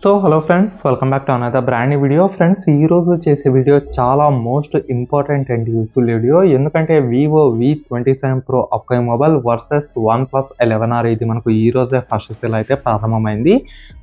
So hello friends, welcome back to another brand video. Friends, ఈ రోజు చేసే video చాలా most important and useful video. ఎందుకంటే Vivo V27 Pro upcoming mobile versus OnePlus 11R ఇది మనకు ఈ రోజే ఫస్ట్ సేల్ అయితే ప్రారంభమైంది.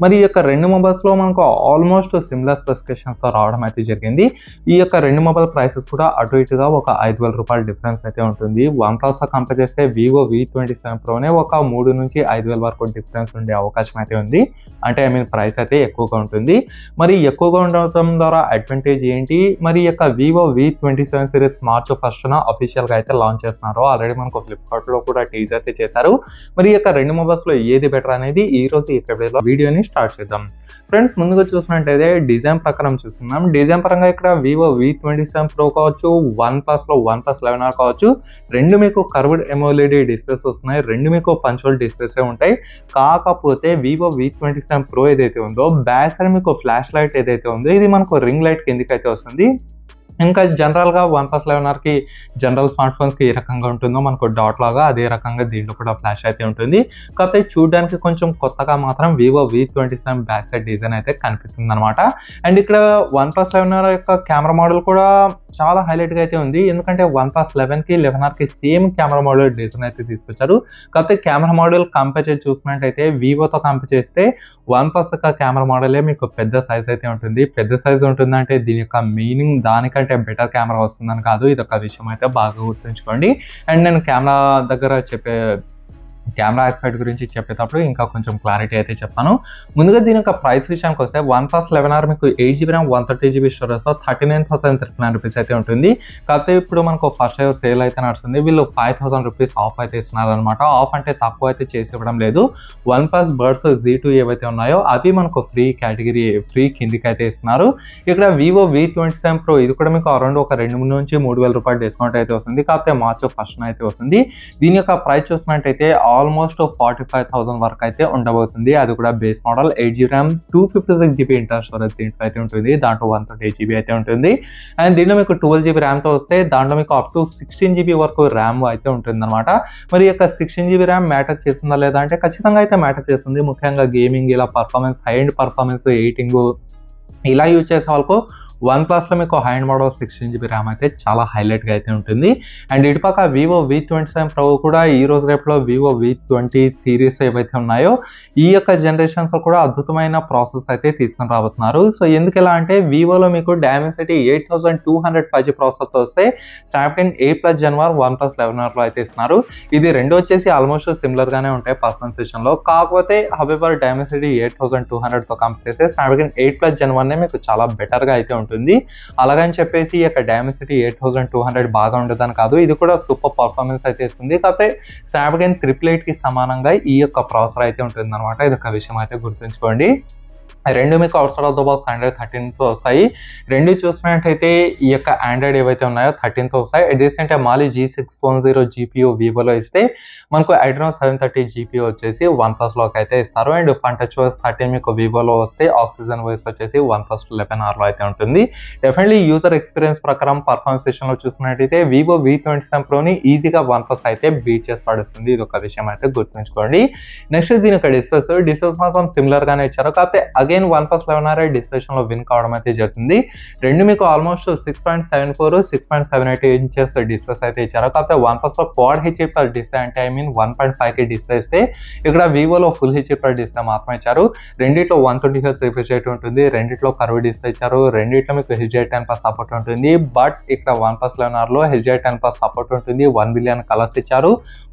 మరి ఈ యొక్క రెండు మొబైల్స్లో మనకు ఆల్మోస్ట్ సిమిలర్ స్పెసిఫికేషన్స్తో రావడం అయితే జరిగింది. ఈ యొక్క రెండు మొబైల్ ప్రైసెస్ కూడా అటు ఇటుగా ఒక 5,000 రూపాయల డిఫరెన్స్ అయితే ఉంటుంది. OnePlus కంపేర్ చేస్తే వివో V27 Proనే ఒక 3 నుంచి 5,000 వరకు డిఫరెన్స్ ఉండే అవకాశం అయితే ఉంది. అంటే ప్రైస్ అయితే ఎక్కువగా ఉంటుంది. మరి ఎక్కువగా ఉండటం ద్వారా అడ్వాంటేజ్ ఏంటి? మరి యొక్క వివో V27 సిరీస్ మార్చ్ 1న అఫీషియల్గా అయితే లాంచ్ చేస్తున్నారు. ఆల్రెడీ మనకు ఫ్లిప్కార్ట్లో కూడా టీజ్ అయితే చేశారు. మరి యొక్క రెండు మొబైల్స్లో ఏది బెటర్ అనేది ఈ రోజు ఈ వీడియోని స్టార్ట్ చేద్దాం. ఫ్రెండ్స్, ముందుగా చూసినట్టయితే డిజైన్ ప్రకారం చూస్తున్నాం. డిజైన్ పరంగా ఇక్కడ వివో V27 Pro కావచ్చు, OnePlusలో OnePlus 11R కావచ్చు, రెండు మీకు కర్వ్డ్ AMOLED డిస్ప్లేస్ వస్తున్నాయి. రెండు మీకు పంచోల్ డిస్ప్లేసే ఉంటాయి. కాకపోతే వివో V27 Pro ఏదైతే ఉందో బ్యాక్ సైడ్ మీకు ఫ్లాష్ లైట్ ఏదైతే ఉందో ఇది మనకు రింగ్ లైట్ కిందకి అయితే వస్తుంది. ఇంకా జనరల్గా OnePlus 11Rకి జనరల్ స్మార్ట్ ఫోన్స్కి ఏ రకంగా ఉంటుందో మనకు డాట్ లాగా అదే రకంగా దీంట్లో కూడా ఫ్లాష్ అయితే ఉంటుంది. కాకపోతే చూడడానికి కొంచెం కొత్తగా మాత్రం Vivo V27 back side design అయితే కనిపిస్తుంది అనమాట. అండ్ ఇక్కడ OnePlus 11R యొక్క కెమెరా మోడల్ కూడా చాలా హైలైట్గా అయితే ఉంది. ఎందుకంటే OnePlus 11కి 11Rకి సేమ్ కెమెరా మోడల్ డిజైన్ అయితే తీసుకొచ్చారు. కాకపోతే కెమెరా మోడల్ కంపేర్ చేసి చూసినట్టయితే వివోతో కంపేర్ చేస్తే OnePlus యొక్క కెమెరా మోడలే మీకు పెద్ద సైజ్ అయితే ఉంటుంది. పెద్ద సైజ్ ఉంటుందంటే దీని యొక్క మీనింగ్ దానికంటే బెటర్ కెమెరా వస్తుందని కాదు. ఇది ఒక విషయం అయితే బాగా గుర్తుంచుకోండి. అండ్ నేను కెమెరా ఆస్పెక్ట్ గురించి చెప్పేటప్పుడు ఇంకా కొంచెం క్లారిటీ అయితే చెప్తాను. ముందుగా దీని యొక్క ప్రైస్ విషయానికి వస్తే OnePlus 11R మీకు 8GB RAM 130GB స్టోరేజ్తో 39,399 రూపీస్ అయితే ఉంటుంది. కాకపోతే ఇప్పుడు మనకు ఫస్ట్ ఎవర్ సేల్ అయితే నడుస్తుంది. వీళ్ళు 5,000 రూపీస్ ఆఫ్ అయితే ఇస్తున్నారు అనమాట. ఆఫ్ అంటే తక్కువ అయితే చేసి ఇవ్వడం లేదు. OnePlus Buds Z2 ఏవైతే ఉన్నాయో అవి మనకు ఫ్రీ కిందికి అయితే ఇస్తున్నారు. ఇక్కడ వివో V27 Pro ఇది కూడా మీకు అరౌండ్ ఒక 2,000 నుంచి 3,000 రూపాయలు డిస్కౌంట్ అయితే వస్తుంది. కాకపోతే మార్చ్ 1న అయితే వస్తుంది. దీని యొక్క ప్రైస్ చూసినట్టయితే ఆల్మోస్ట్ 45,000 వరకు అయితే ఉండబోతుంది. అది కూడా base model 8GB RAM 256GB internal storage దీంట్లో అయితే ఉంటుంది. దాంట్లో 128GB అయితే ఉంటుంది. అండ్ దీంట్లో మీకు 12GB ర్యామ్తో వస్తే దాంట్లో మీకు అప్ టు 16GB వరకు ర్యామ్ అయితే ఉంటుంది అనమాట. మరి యొక్క 16GB ర్యామ్ మ్యాటర్ చేస్తుందా లేదా అంటే ఖచ్చితంగా అయితే మ్యాటర్ చేస్తుంది. ముఖ్యంగా గేమింగ్, ఇలా performance, high end performance, editing ఇలా యూజ్ చేసే వాళ్ళకు OnePlusలో మీకు high end model 16GB RAM అయితే చాలా హైలైట్గా అయితే ఉంటుంది. అండ్ ఇటుపక్క వివో V27 Pro కూడా ఈ రోజు రేపులో వివో V20 సిరీస్ ఏవైతే ఉన్నాయో ఈ యొక్క జనరేషన్స్లో కూడా అద్భుతమైన ప్రాసెస్ అయితే తీసుకొని రాబోతున్నారు. సో ఎందుకు ఎలా అంటే వివోలో మీకు Dimensity 8200 5G ప్రాసెసర్తో వస్తే Snapdragon 8+ Gen 1 OnePlus 11Rలో అయితే ఇస్తున్నారు. ఇది రెండు వచ్చేసి ఆల్మోస్ట్ సిమిలర్గానే ఉంటాయి పర్ఫార్మెన్స్ విషయంలో. కాకపోతే హవెవర్ Dimensity 8200తో కంపేర్ చేస్తే Snapdragon 8+ Gen 1 మీకు చాలా బెటర్గా అయితే ఉంటుంది. అలాగని చెప్పేసి ఈ యొక్క Dimensity 8200 బాగా ఉండదని కాదు, ఇది కూడా సూపర్ పర్ఫార్మెన్స్ అయితే ఇస్తుంది. కాకపోతే Snapdragon 888కి సమానంగా ఈ యొక్క ప్రాసెసర్ అయితే ఉంటుంది అనమాట. ఇది ఒక విషయం అయితే గుర్తుంచుకోండి. రెండు మీకు outside of the box Android 13తో వస్తాయి. రెండు చూసినట్టయితే ఈ యొక్క Android ఏవైతే ఉన్నాయో 13తో వస్తాయి. At the same time Mali G610 GPU వివోలో ఇస్తే మనకు Adreno 730 GPU వచ్చేసి OnePlusలోకి అయితే ఇస్తారు. అండ్ FunTouchOS 13 మీకు వివోలో వస్తే Oxygen OS వచ్చేసి OnePlus 11Rలో అయితే ఉంటుంది. డెఫినెట్లీ యూజర్ ఎక్స్పీరియన్స్ ప్రకారం పర్ఫార్మెన్స్ సెషన్లో చూసినట్టయితే వివో V27 Proని ఈజీగా OnePlus అయితే బీట్ చేసి పడుతుంది. ఇది ఒక విషయం అయితే గుర్తుంచుకోండి. నెక్స్ట్ దీని యొక్క డిస్ప్లేస్ మాత్రం సిమిలర్గానే ఇచ్చారు. కాకపోతే అగైన్ OnePlus 11R డిస్ప్లేషన్లో విన్ కావడం అయితే జరుగుతుంది. రెండు మీకు ఆల్మోస్ట్ 6.74 6.78 ఇంచెస్ డిస్ప్లేస్ అయితే ఇచ్చారు. కాకపోతే OnePlusలో క్వాడ్ హెచ్డి ప్లస్ డిస్ప్లే అంటే 1.5K డిస్ప్లే ఇస్తే ఇక్కడ వివోలో ఫుల్ హెచ్డి ప్లస్ డిస్ప్లే మాత్రమే ఇచ్చారు. రెండిట్లో 120Hz రిఫ్రెష్ రేట్ ఉంటుంది. రెండిట్లో కర్వ్ డిస్ప్లే ఇచ్చారు. రెండిట్లో మీకు HDR10+ సపోర్ట్ ఉంటుంది. బట్ ఇక్కడ OnePlus 11Rలో HDR10+ సపోర్ట్ ఉంటుంది. 1 బిలియన్ కలర్స్ ఇచ్చారు.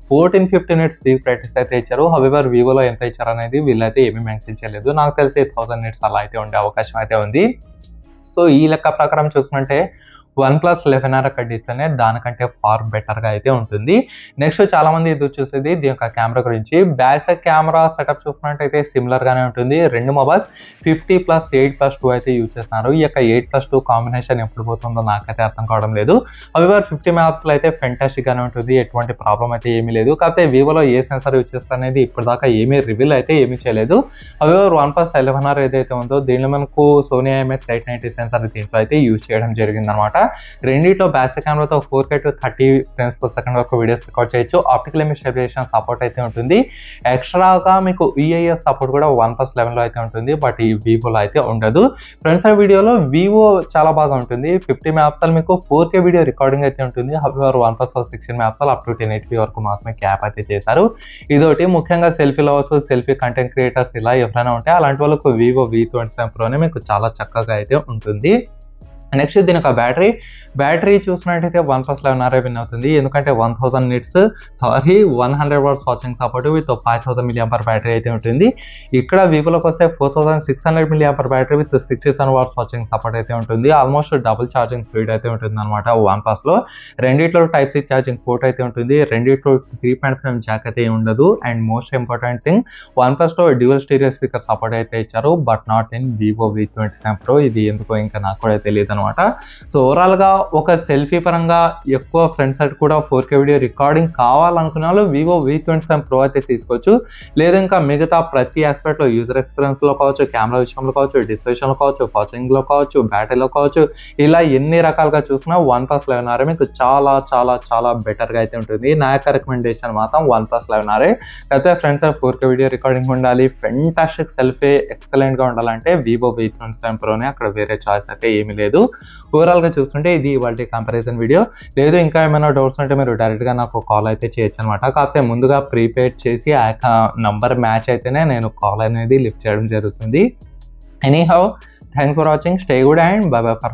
1450 nits పీక్ బ్రైట్నెస్ అయితే ఇచ్చారు. హవెవర్ వివోలో ఎంత ఇచ్చారు అనేది వీళ్ళైతే ఏమీ మెన్షన్ చేయలేదు. నాకు తెలిసి 1000 nits అలా అయితే ఉండే అవకాశం అయితే ఉంది. సో ఈ లెక్క ప్రకారం చూసుకుంటే OnePlus 11R యొక్క డిస్ప్లేనే దానికంటే ఫార్ బెటర్గా అయితే ఉంటుంది. నెక్స్ట్ చాలా మంది ఎదురు చూసేది దీని యొక్క కెమెరా గురించి. బ్యాక్ సైడ్ కెమెరా సెటప్ చూసుకున్నట్టయితే సిమిలర్గానే ఉంటుంది. రెండు మొబైల్స్ 50+8+2 అయితే యూజ్ చేస్తున్నారు. ఈ యొక్క 8+2 కాంబినేషన్ ఎప్పుడు పోతుందో నాకైతే అర్థం కావడం లేదు. హవెవర్ 50 మెగాపిక్సెల్ అయితే ఫెంటాస్టిక్గానే ఉంటుంది. ఎటువంటి ప్రాబ్లం అయితే ఏమీ లేదు. కాకపోతే వివోలో ఏ సెన్సార్ యూజ్ చేస్తారు అనేది ఇప్పటిదాకా ఏమీ రివీల్ అయితే ఏమీ చేయలేదు. హవెవర్ OnePlus 11R ఏదైతే ఉందో దీనిలో మనకు Sony IMX 890 సెన్సార్ దీంట్లో అయితే యూజ్ చేయడం జరిగింది అనమాట. రెండిట్లో బ్యాక్ కెమెరాతో 4K to 30 frames per second వరకు వీడియోస్ రికార్డ్ చేయొచ్చు. ఆప్టికల్ ఇమేజ్ స్టెబిలైజేషన్ సపోర్ట్ అయితే ఉంటుంది. ఎక్స్ట్రాగా మీకు EIS సపోర్ట్ కూడా OnePlus 11లో అయితే ఉంటుంది, బట్ ఈ వివోలో అయితే ఉండదు. ఫ్రెండ్స్, ఆ వీడియోలో వివో చాలా బాగా ఉంటుంది. 50 మెగాపిక్సెల్ మీకు 4K వీడియో రికార్డింగ్ అయితే ఉంటుంది. However OnePlus 16 megapixel up to 1080p వరకు మాత్రమే క్యాప్ అయితే చేశారు. ఇదొకటి ముఖ్యంగా selfie lovers, selfie content creators ఇలా ఎవరైనా ఉంటే అలాంటి వాళ్ళకు వివో V27 ప్రోనే మీకు చాలా చక్కగా అయితే ఉంటుంది. నెక్స్ట్ దీని ఒక బ్యాటరీ చూసినట్టయితే OnePlus 11R విన్ అవుతుంది, ఎందుకంటే 100 watts charging support with 5000 mAh battery అయితే ఉంటుంది. ఇక్కడ వివోలోకి వస్తే 4600 mAh battery with 67 watts charging support అయితే ఉంటుంది. ఆల్మోస్ట్ డబుల్ ఛార్జింగ్ స్పీడ్ అయితే ఉంటుంది అనమాట OnePlusలో. రెండిట్లో Type-C ఛార్జింగ్ పోర్ట్ అయితే ఉంటుంది, రెండిట్లో 3.5 జాక్ అయితే ఉండదు. అండ్ మోస్ట్ ఇంపార్టెంట్ థింగ్, OnePlusలో డ్యూయల్ స్టీరియో స్పీకర్ సపోర్ట్ అయితే ఇచ్చారు, but not in Vivo V27 Pro. ఇది ఎందుకో ఇంకా నాకు కూడా తెలియదు అనమాట. సో ఓవరాల్గా ఒక సెల్ఫీ పరంగా ఎక్కువ ఫ్రంట్ సైడ్ కూడా 4K వీడియో రికార్డింగ్ కావాలనుకునే వాళ్ళు వివో V27 Pro అయితే తీసుకోవచ్చు. లేదా ఇంకా మిగతా ప్రతి ఆస్పెక్ట్లో యూజర్ ఎక్స్పీరియన్స్లో కావచ్చు, కెమెరా విషయంలో కావచ్చు, డిస్ప్లే విషయంలో కావచ్చు, వాచింగ్లో కావచ్చు, బ్యాటరీలో కావచ్చు, ఇలా ఎన్ని రకాలుగా చూసినా OnePlus 11R మీకు చాలా చాలా చాలా బెటర్గా అయితే ఉంటుంది. నా యొక్క రికమెండేషన్ మాత్రం OnePlus 11R. అయితే front side 4K video recording ఉండాలి, ఫెంటాస్టిక్ సెల్ఫీ ఎక్సలెంట్గా ఉండాలంటే వివో V27 Proనే, అక్కడ వేరే చాయిస్ అయితే ఏమీ లేదు. ఓవరాల్గా చూస్తుంటే ఇది ఇవాళ కంపారిజన్ వీడియో. లేదు ఇంకా ఏమైనా డౌట్స్ ఉంటే మీరు డైరెక్ట్గా నాకు కాల్ అయితే చేయొచ్చు అనమాట. కాకపోతే ముందుగా ప్రీపెయిడ్ చేసి ఆ యొక్క నంబర్ మ్యాచ్ అయితేనే నేను కాల్ అనేది లిఫ్ట్ చేయడం జరుగుతుంది. Anyhow, thanks for watching, stay good and by by for now.